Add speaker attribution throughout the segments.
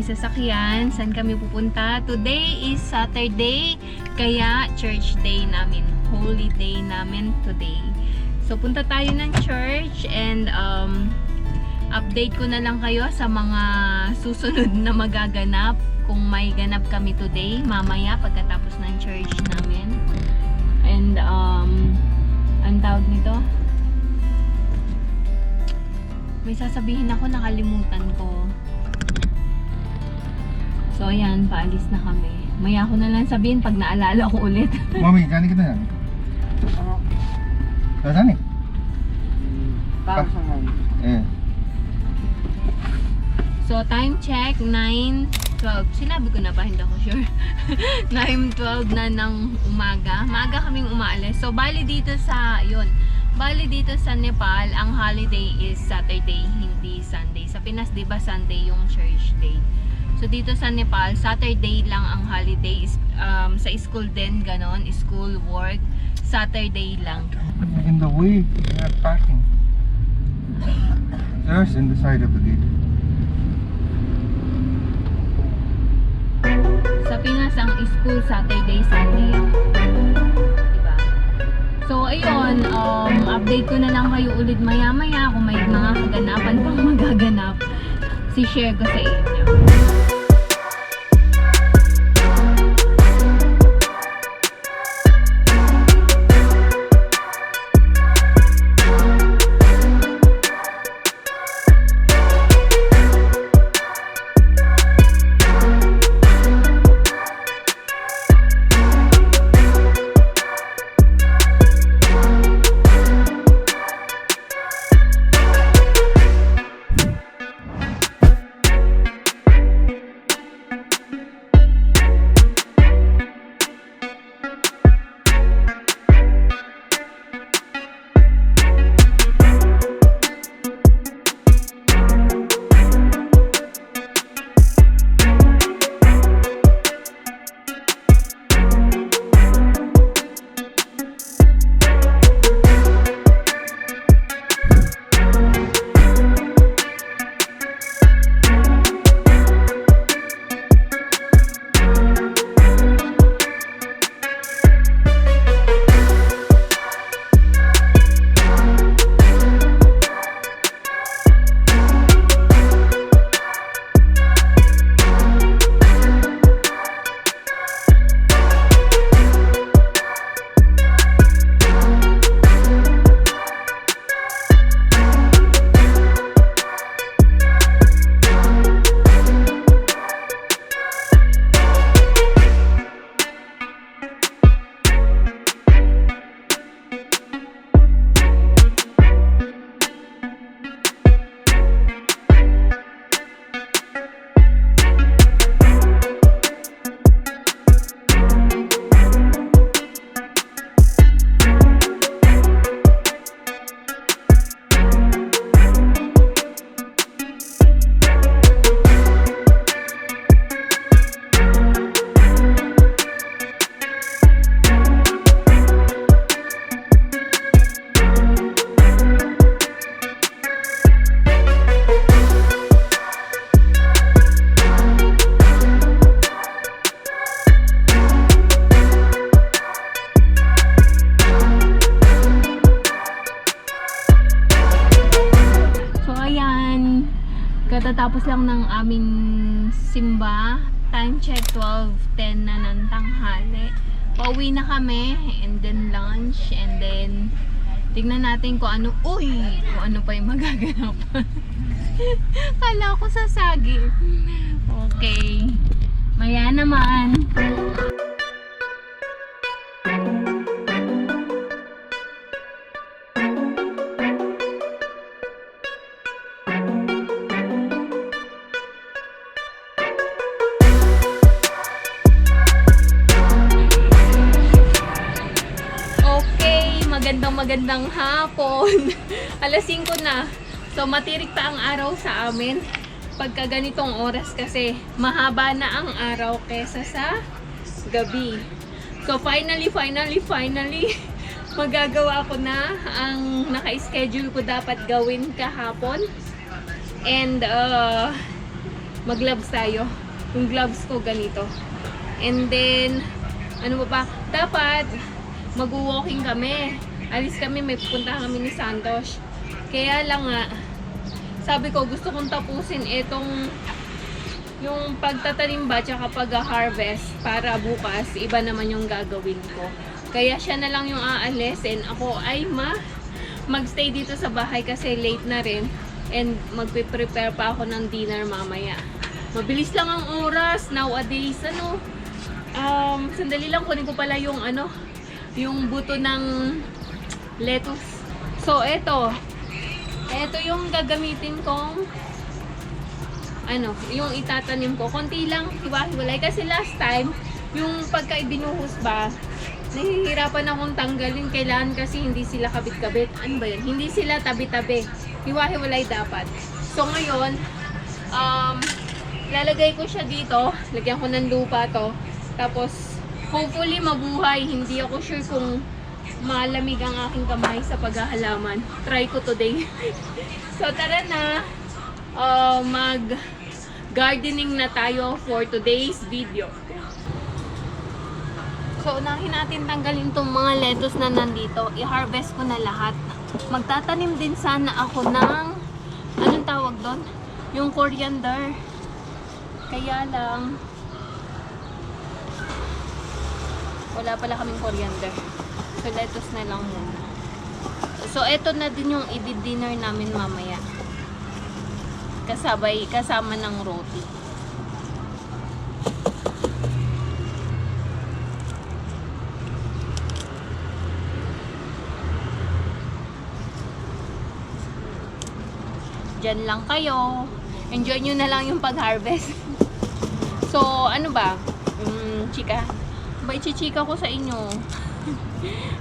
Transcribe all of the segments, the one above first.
Speaker 1: sasakyan. Saan kami pupunta? Today is Saturday, kaya church day namin. Holy day namin today. So punta tayo ng church and update ko na lang kayo sa mga susunod na magaganap. Kung may ganap kami today, mamaya pagkatapos ng church namin. And ang tawag nito? May sasabihin ako, nakalimutan ko. So ayan, paalis na kami. Maya ko na lang sabihin pag naalala ko ulit.
Speaker 2: Mami, kanin kita yan. Saan eh?
Speaker 3: Pasahan.
Speaker 2: Eh.
Speaker 1: So time check, 9:12. Sinabi ko na ba? Hindi ako sure. 9:12 na ng umaga. Maaga kaming umaalis. So bali dito sa, Nepal, ang holiday is Saturday, hindi Sunday. Sa Pinas, di ba Sunday yung church day? So dito sa Nepal, Saturday lang ang holiday. Sa school din, ganon. School, work, Saturday lang.
Speaker 2: In the way, you're not parking. There's in the side of the gate.
Speaker 1: Sa Pinas, ang school Saturday, Sunday. Diba? So, ayun, update ko na lang kayo ulit maya-maya kung may mga kaganapan pang magaganap. Si-share ko sa inyo. Katatapos lang ng aming simba. Time check 12:10 na ng tanghali. Pauwi na kami and then lunch and then tignan natin kung ano pa yung magaganap. Kala ko sasagi. Okay. Maya naman. Magandang hapon. Alas 5 na. So matirik pa ang araw sa amin. Pagka ganitong oras kasi mahaba na ang araw kesa sa gabi. So finally magagawa ko na ang naka-schedule ko dapat gawin kahapon. And mag-gloves tayo. Yung gloves ko ganito. And then, ano ba? Dapat, mag-walking kami. Alis kami, may pupunta kami ni Santos. Kaya lang nga, sabi ko, gusto kong tapusin itong yung pagtatanim ba tsaka pag-harvest para bukas, iba naman yung gagawin ko. Kaya siya na lang yung aalis and ako ay magstay dito sa bahay kasi late na rin and magpe-prepare pa ako ng dinner mamaya. Mabilis lang ang oras nowadays. Sandali lang, kunin ko pala yung yung buto ng lettuce. So eto yung gagamitin kong yung itatanim ko. Konti lang, hiwa-hiwalay. Kasi last time, yung pagka ibinuhos ba, nahihirapan akong tanggalin. Kailangan kasi hindi sila kabit-kabit. Ano ba yun? Hindi sila tabi-tabi. Hiwa-hiwalay dapat. So ngayon, lalagay ko siya dito. Lagyan ko ng lupa to. Tapos, hopefully mabuhay. Hindi ako sure kung malamig ang aking kamay sa paghahalaman. Try ko today. So tara na. Mag-gardening na tayo for today's video. So, unahin natin tanggalin itong mga lettuce na nandito. I-harvest ko na lahat. Magtatanim din sana ako ng, anong tawag doon? Yung coriander. Kaya lang, wala pala kaming coriander. So, lettuce na lang muna. So, eto na din yung i-dinner namin mamaya. Kasama ng roti. Diyan lang kayo. Enjoy nyo na lang yung pag-harvest. So, ano ba? Chika. Ichichika ko sa inyo.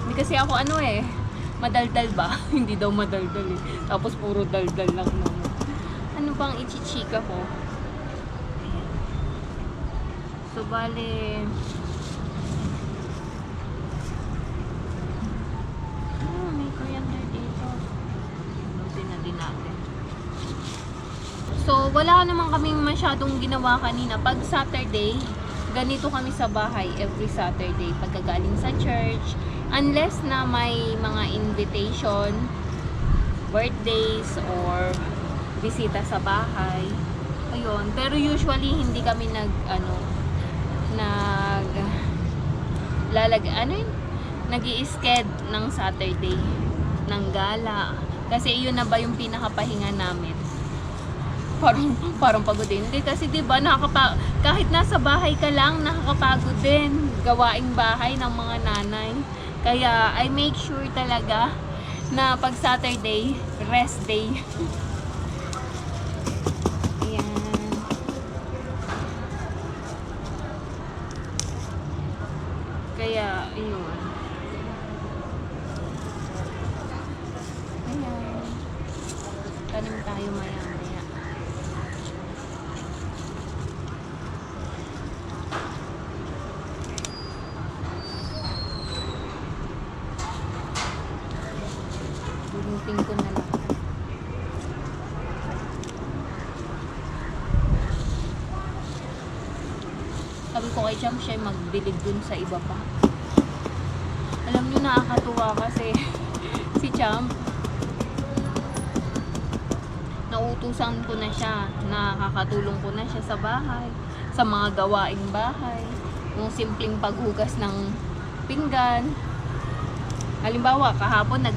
Speaker 1: Hindi kasi ako madaldal ba? Hindi daw madaldal eh. Tapos puro daldal lang naman. Ano bang ichichika ko? Ayan. So, bale, may coriander dito. Lutin na din natin. So, wala naman kaming masyadong ginawa kanina. Pag Saturday, ganito kami sa bahay every Saturday. Pagkagaling sa church, unless na may mga invitation, birthdays, or bisita sa bahay. Ayun. Pero usually, hindi kami nag-i-sked ng Saturday ng gala. Kasi yun na ba yung pinakapahinga namin. Parang pagod din. Hindi kasi diba, kahit nasa bahay ka lang, nakakapagod din. Gawaing bahay ng mga nanay. Kaya, I make sure talaga na pag Saturday, rest day. Kaya, yun. Ayan. Tanim tayo maya-maya. Bunutin ko na lang. Sabi ko kay Champ, siya magbilig dun sa iba pa. Alam nyo, nakakatuwa kasi si Champ, nauutusan ko na siya, nakakatulong ko na siya sa bahay, sa mga gawaing bahay, yung simpleng paghugas ng pinggan. Halimbawa, kahapon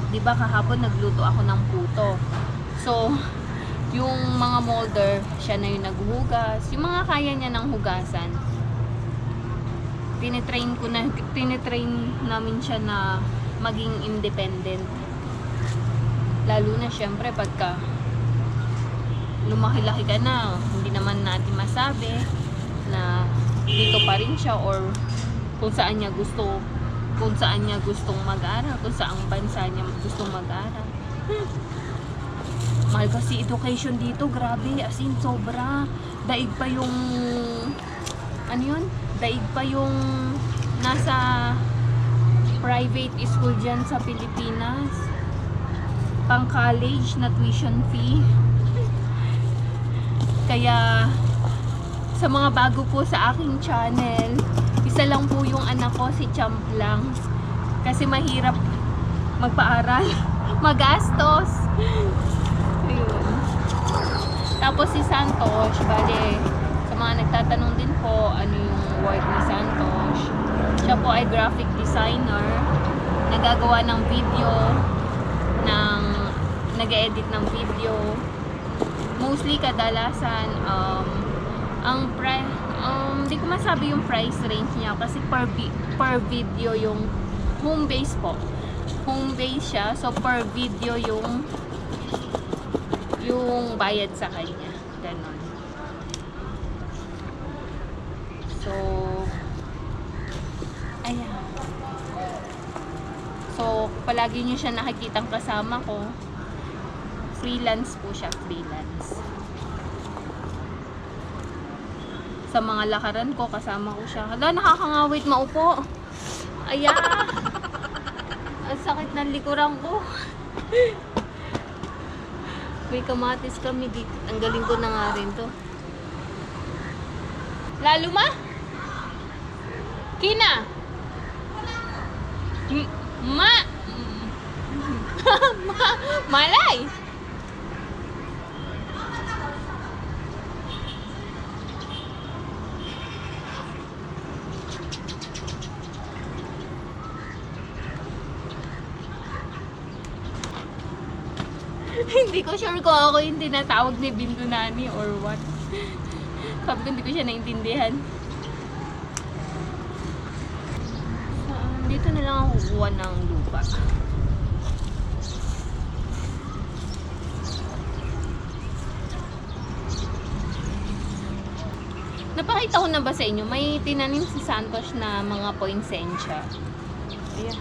Speaker 1: nagluto ako ng puto. So, yung mga molder, siya na yung naghuhugas. Yung mga kaya niya ng hugasan, tinitrain namin siya na maging independent. Lalo na syempre pagka lumaki-laki ka na, hindi naman natin masabi na dito pa rin siya or kung saan niya gustong mag-aral, kung saang bansa niya gustong mag-aral. Mahal kasi education dito, grabe, as in sobra. Daig pa yung daig pa yung nasa private school dyan sa Pilipinas. Pang college na tuition fee. Kaya Sa mga bago po sa aking channel, isa lang po yung anak ko, si Champ lang. Kasi mahirap magpaaral, magastos. Ayun. Tapos si Santos, bale, sa mga nagtatanong din po ano yung work ni Santos, siya po ay graphic designer, nagagawa ng video, nag-edit ng video. Mostly kadalasan hindi ko masabi yung price range niya kasi per video yung home base po. Home base siya, so per video yung bayad sa kanya. Ganon. So, ayan. So, palagi nyo siya nakikitang kasama ko. Freelance po siya, freelance. Sa mga lakaran ko, kasama ko siya. Hala, nakakangawit maupo. Ayan. Ang sakit ng likuran ko. May kamatis kami dito. Ang galing ko na nga rin to. Lalo ma? Kina? Ma? Malay? Hindi ko sure kung ako yung tinatawag ni Binto Nani or what. Sabi ko hindi ko siya naintindihan. Dito na lang ako kukuha ng lupa. Napakita ko na ba sa inyo? May tinanim si Santos na mga poinsettia. Ayan.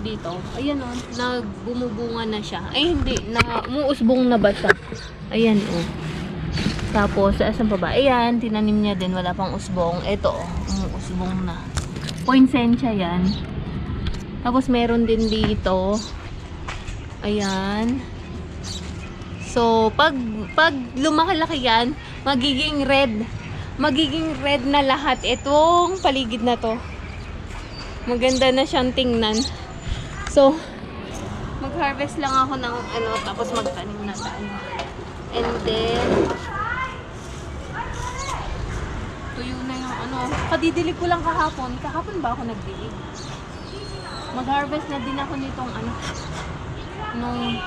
Speaker 1: Dito. Ayan o. Nagbumubunga na siya. Ay hindi. Umuusbong na ba siya? Ayan o. Tapos, saan pa ba? Ayan. Tinanim niya din. Wala pang usbong. Ito o. Umuusbong na. Poinsettia yan. Tapos, meron din dito. Ayan. So, pag lumaki-laki yan, magiging red. Magiging red na lahat itong paligid na to. Maganda na siyang tingnan. So, mag-harvest lang ako ng tapos magtanim na tayo. And then, tuyo na yung kadidilig ko lang kahapon. Kahapon ba ako nagdilig? Mag-harvest na din ako nitong nung,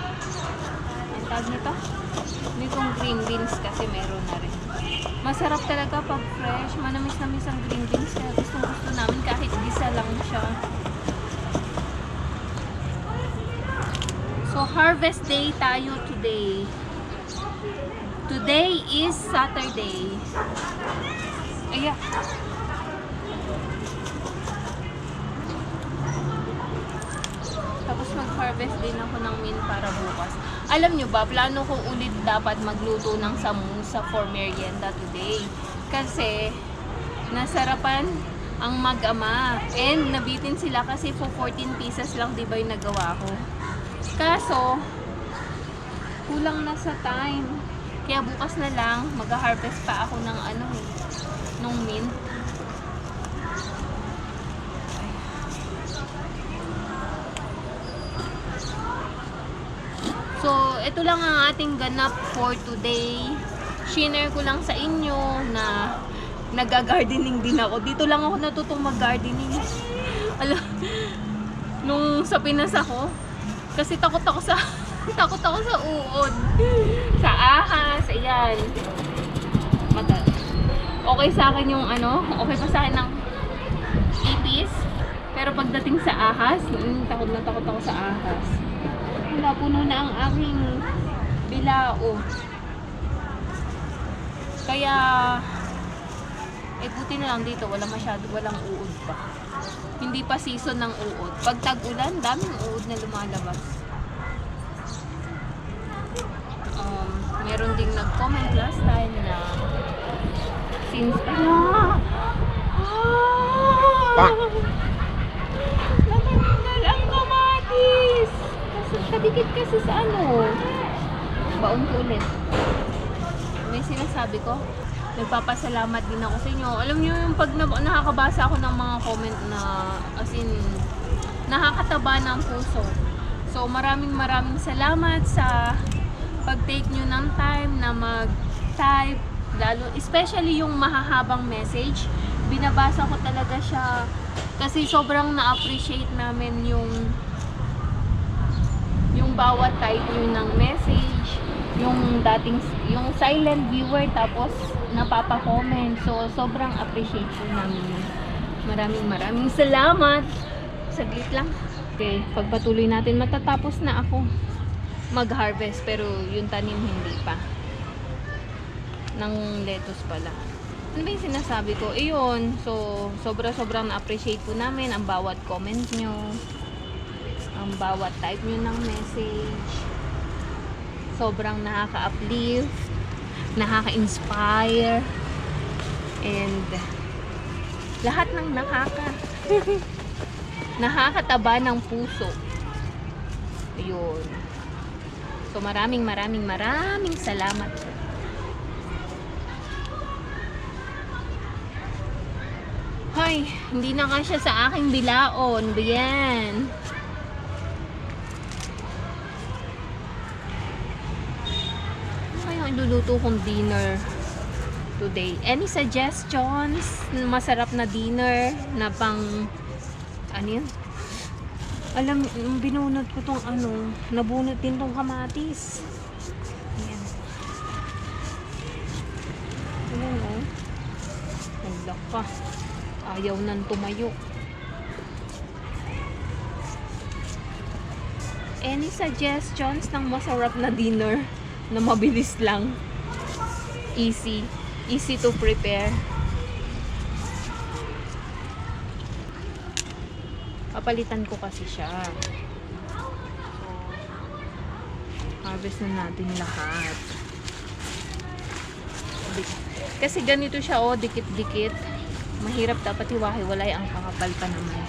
Speaker 1: ang tag nito? Nitong green beans kasi meron na rin. Masarap talaga pag fresh. Manamis-namis ang green beans. Kaya gusto namin kahit gisa lang siya. So, harvest day tayo today. Today is Saturday. Ayan. Tapos mag-harvest din ako ng mint para bukas. Alam nyo ba, plano ko ulit dapat magluto ng samosa for merienda today. Kasi, nasarapan ang mag-ama. And, nabitin sila kasi for 14 pieces lang, di ba yung nagawa ko. Kaso, kulang na sa time. Kaya bukas na lang, mag-harvest pa ako ng nung mint. So, ito lang ang ating ganap for today. Share ko lang sa inyo na nag-gardening din ako. Dito lang ako natutong mag-gardening. Alam, nung sa Pinas ako, kasi takot ako sa uod. Sa ahas, ayan. Okay sa akin yung okay pa sa akin ng ipis. Pero pagdating sa ahas, takot na takot ako sa ahas. Wala, puno na ang aking bilao. Kaya, buti na lang dito, walang uod pa. Hindi pa season ng uod. Pag tag-ulan, daming uod na lumalabas. Meron ding nag-comment last time na since natanggal ang kamatis kasi kadikit kasi sa baon ko ulit. May sinasabi ko nagpapasalamat din ako sa inyo. Alam niyo yung pag nakakabasa ako ng mga comment na as in nakakataba ng puso. So maraming salamat sa pag-take nyo ng time na mag-type, lalo especially yung mahahabang message. Binabasa ko talaga siya kasi sobrang na-appreciate namin yung bawat type nyo ng message, yung silent viewer tapos napapa-comment. So sobrang appreciate po namin yun. Maraming salamat. Saglit lang. Okay, pagpatuloy natin, matatapos na ako mag-harvest pero yung tanim hindi pa. Ng lettuce pala. Ano ba yung sinasabi ko? Iyon. So, sobrang na-appreciate po namin ang bawat comment nyo. Ang bawat type nyo ng message. Sobrang nakaka-uplift. Nakaka-inspire. And lahat ng nakakataba ng puso. Ayun. So maraming salamat. Hoy, hindi na kasya sa aking bilaon. Bayan. Ano kaya iluluto kong dinner today? Any suggestions? Masarap na dinner na pang ano yun? Alam, binunot ko tong nabunot din tong kamatis. Ayan. Ayan o. Nagdak pa. Ayaw nang tumayo. Any suggestions ng masarap na dinner na mabilis lang? Easy to prepare. Papalitan ko kasi siya. So, harvest na natin lahat. Kasi ganito siya, dikit-dikit. Mahirap dapat hiwa-hiwalay, ang kakapal pa naman.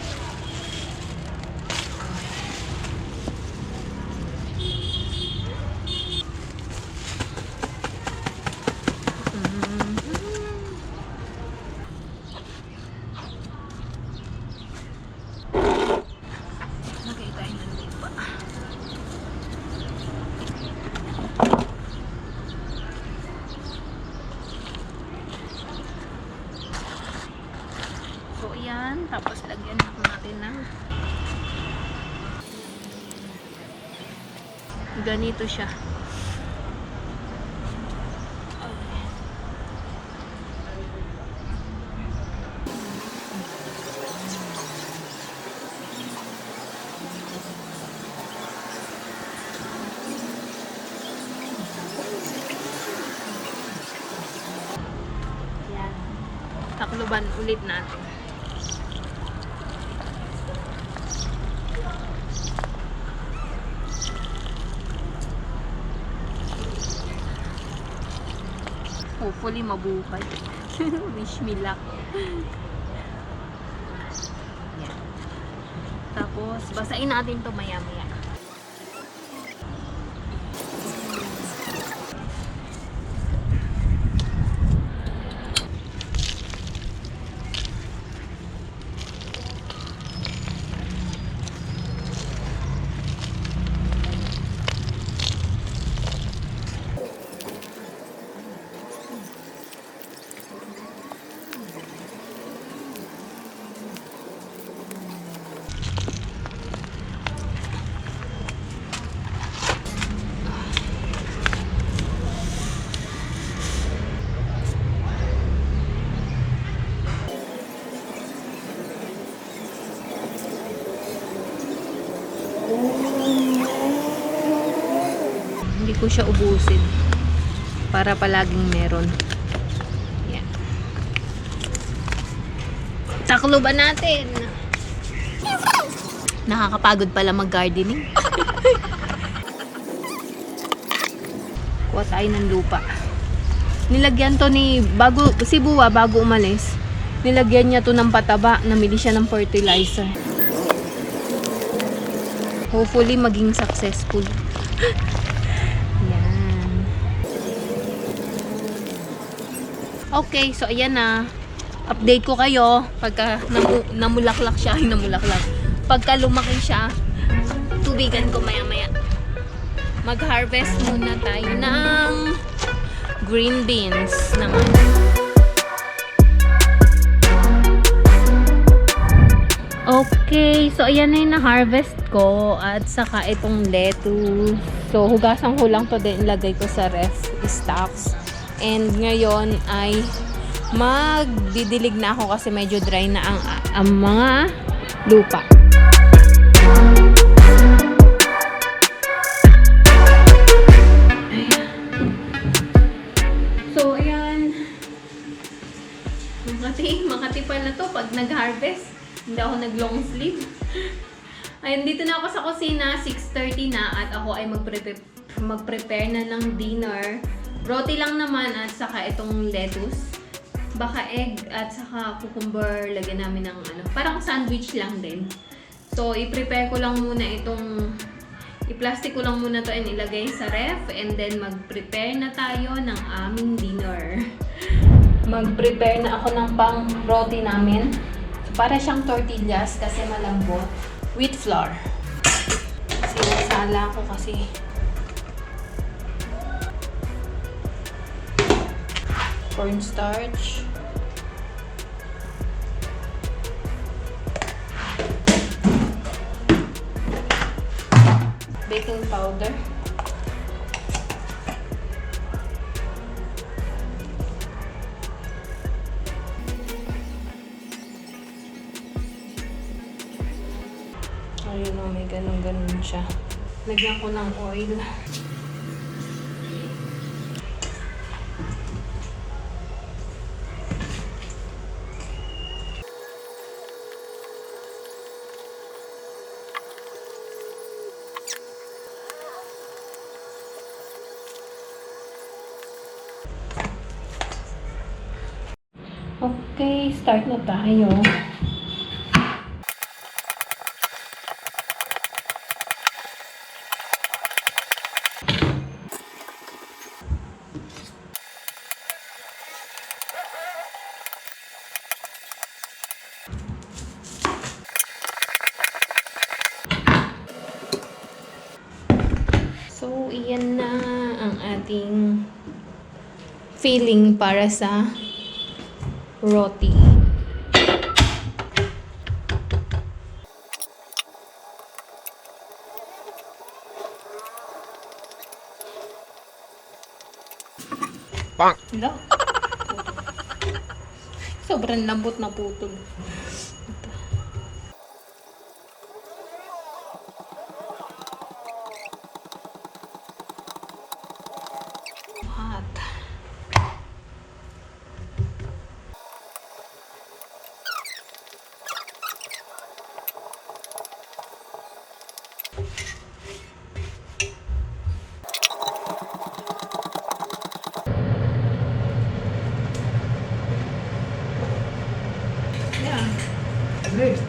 Speaker 1: So, ayan. Tapos, lagyan natin ng ganito siya. Ayan. Takluban ulit natin. Hopefully mabuhay. Wish me luck. Yan. Tapos basain natin to maya-maya. Hindi ko siya ubusin para palaging meron. Yan. Takluban natin. Nakakapagod pala mag-gardening. Kuha tayo ng lupa. Nilagyan to si Buwa bago umalis. Nilagyan niya to ng pataba. Namili siya ng fertilizer. Hopefully maging successful. Yan. Okay, so ayan na. Update ko kayo pagka namulaklak siya. Ay, namulaklak. Pagka lumaki siya, tubigan ko maya-maya. Mag-harvest muna tayo ng green beans naman. Okay, so ayan na yung na-harvest ko at saka itong lettuce. So hugasan ko lang to din, ilagay ko sa ref stocks. And ngayon ay magdidilig na ako kasi medyo dry na ang mga lupa. Ayan. So ayan. Makati pala to pag nag-harvest. Hindi ako nag-long sleeve. Ayun, dito na ako sa kusina. 6:30 na at ako ay mag-prepare na ng dinner. Roti lang naman at saka itong lettuce. Baka egg at saka cucumber. Lagyan namin ng ano. Parang sandwich lang din. So, i-prepare ko lang muna itong... I-plastic ko lang muna to and ilagay sa ref. And then, mag-prepare na tayo ng aming dinner. Mag-prepare na ako ng pang roti namin. Para siyang tortillas kasi malambot. Wheat flour. Sinasala ko kasi. Cornstarch. Baking powder. Ayun o, may ganun-ganun siya. Lagyan ko ng oil. Okay, start na tayo. So, iyan na ang ating filling para sa roti.
Speaker 2: Bang!
Speaker 1: Hello? Sobrang lambot na putol. Hot. Yeah.
Speaker 2: Great.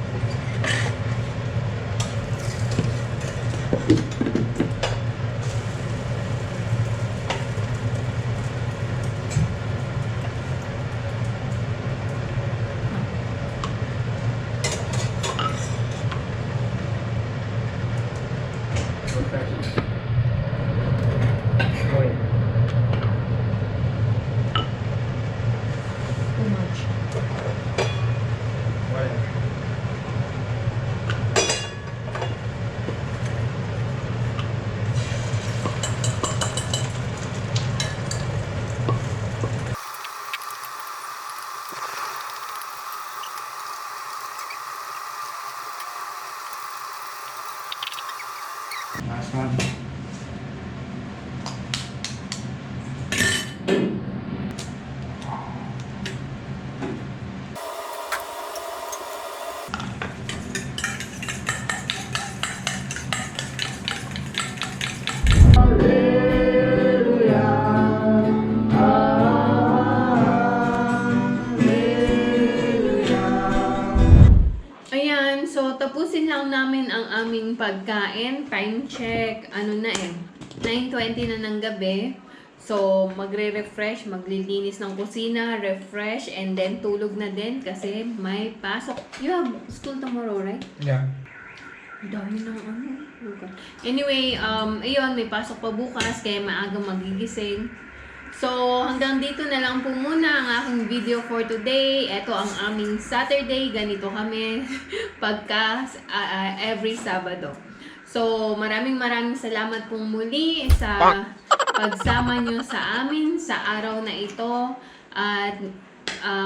Speaker 1: Too much.
Speaker 2: Last one.
Speaker 1: Ayan, so tapusin lang namin ang aming pagkain. Time check, ano na 9:20 na ng gabi. So, magre-refresh, maglilinis ng kusina, refresh, and then tulog na din kasi may pasok. You have school tomorrow, right?
Speaker 2: Yeah.
Speaker 1: Dami ng ano. Anyway, ayun, may pasok pa bukas kaya maaga magigising. So, hanggang dito na lang po muna ang aking video for today. Ito ang aming Saturday. Ganito kami pagka every Sabado. So, maraming salamat pong muli sa pagsama nyo sa amin sa araw na ito. At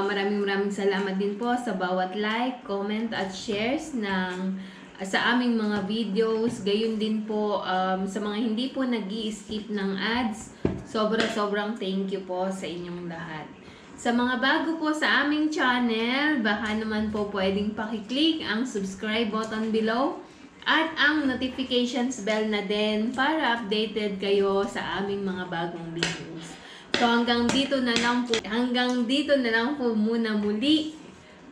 Speaker 1: maraming salamat din po sa bawat like, comment at shares sa aming mga videos. Gayon din po sa mga hindi po nag-i-skip ng ads. Sobrang thank you po sa inyong lahat. Sa mga bago po sa aming channel, baka naman po pwedeng pakiclick ang subscribe button below at ang notifications bell na din para updated kayo sa aming mga bagong videos. So hanggang dito na lang po muna muli.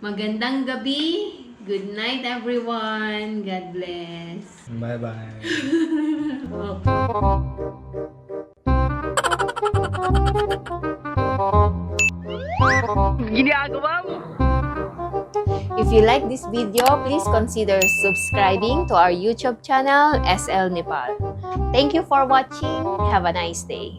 Speaker 1: Magandang gabi. Good night everyone. God bless.
Speaker 2: Bye-bye.
Speaker 1: Ginagawa mo. If you like this video, please consider subscribing to our YouTube channel, SL Nepal. Thank you for watching. Have a nice day.